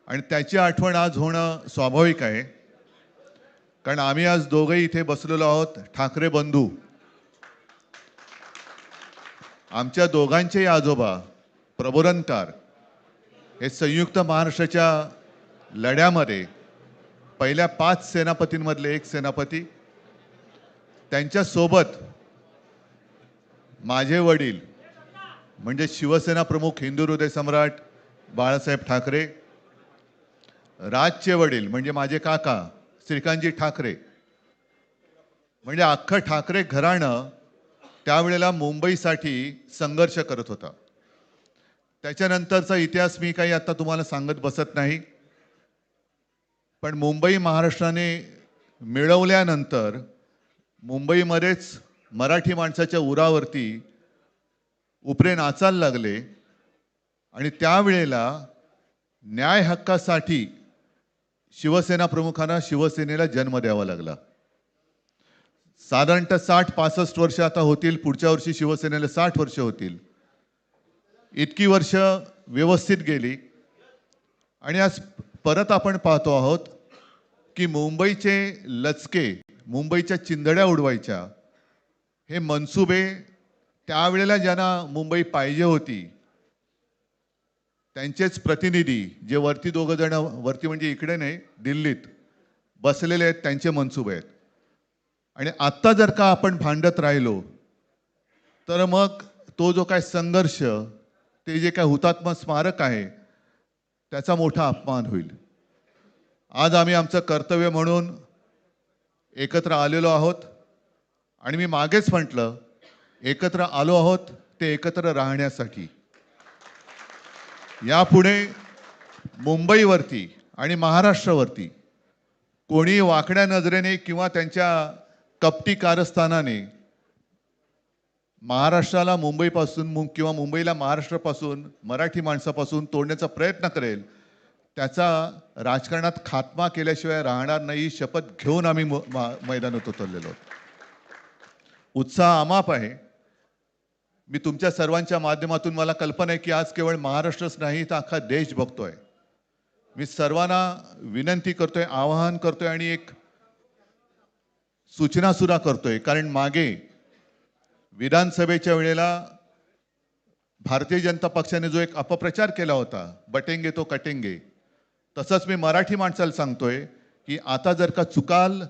आणि त्याची आठवण आज होणं स्वाभाविक आहे, कारण आम्ही आज दोघेही इथे बसलेलो आहोत ठाकरे बंधू. आमच्या दोघांचेही आजोबा प्रबोधनकार हे संयुक्त महाराष्ट्राच्या लढ्यामध्ये पहिल्या 5 सेनापतींमधले एक सेनापती. त्यांच्या सोबत माझे वडील म्हणजे शिवसेना प्रमुख हिंदू हृदय सम्राट बाळासाहेब ठाकरे, राजचे वडील म्हणजे माझे काका श्रीकांतजी ठाकरे, म्हणजे अख्खं ठाकरे घराणं त्यावेळेला मुंबईसाठी संघर्ष करत होता. त्याच्यानंतरचा इतिहास मी काही आता तुम्हाला सांगत बसत नाही, पण मुंबई महाराष्ट्राने मिळवल्यानंतर मुंबईमध्येच मराठी माणसाच्या उरावरती उपरे नाचायला लागले आणि त्यावेळेला न्याय हक्कासाठी शिवसेना प्रमुखांना शिवसेनेला जन्म द्यावा लागला. साधारणतः 60-65 वर्ष आता होतील, पुढच्या वर्षी शिवसेनेला 60 वर्ष होतील. इतकी वर्ष व्यवस्थित गेली आणि आज परत आपण पाहतो आहोत की मुंबईचे लचके, मुंबईच्या चिंधड्या उडवायच्या हे मनसुबे त्यावेळेला ज्यांना मुंबई पाहिजे होती त्यांचेच प्रतिनिधी, जे वरती दोघं जण, वरती म्हणजे इकडे नाही दिल्लीत बसलेले आहेत, त्यांचे मनसुबे आहेत. आणि आत्ता जर का आपण भांडत राहिलो तर मग तो जो काय संघर्ष, ते जे काय हुतात्मा स्मारक आहे त्याचा मोठा अपमान होईल. आज आम्ही आमचं कर्तव्य म्हणून एकत्र आलेलो आहोत आणि मी मागेच म्हटलं, एकत्र आलो आहोत ते एकत्र राहण्यासाठी. यापुढे मुंबईवरती आणि महाराष्ट्रावरती कोणी वाकड्या नजरेने किंवा त्यांच्या कपटी कारस्थानाने महाराष्ट्राला मुंबईपासून किंवा मुंबईला महाराष्ट्रापासून, मराठी माणसापासून तोडण्याचा प्रयत्न करेल, त्याचा राजकारणात खात्मा केल्याशिवाय राहणार नाही. शपथ घेऊन आम्ही मैदानात उतरलेलो आहोत. उत्साह अमाप आहे. मी तुमच्या सर्वांच्या माध्यमातून, मला कल्पना आहे की आज केवळ महाराष्ट्रच नाही तर अख्खा देश बघतोय. मी सर्वांना विनंती करतोय, आवाहन करतोय आणि एक सूचना सुद्धा करतोय, कारण मागे विधानसभेच्या वेळेला भारतीय जनता पक्षाने जो एक अपप्रचार केला होता, बटेंगे तो कटेंगे, तसंच मी मराठी माणसाला सांगतोय की आता जर का चुकाल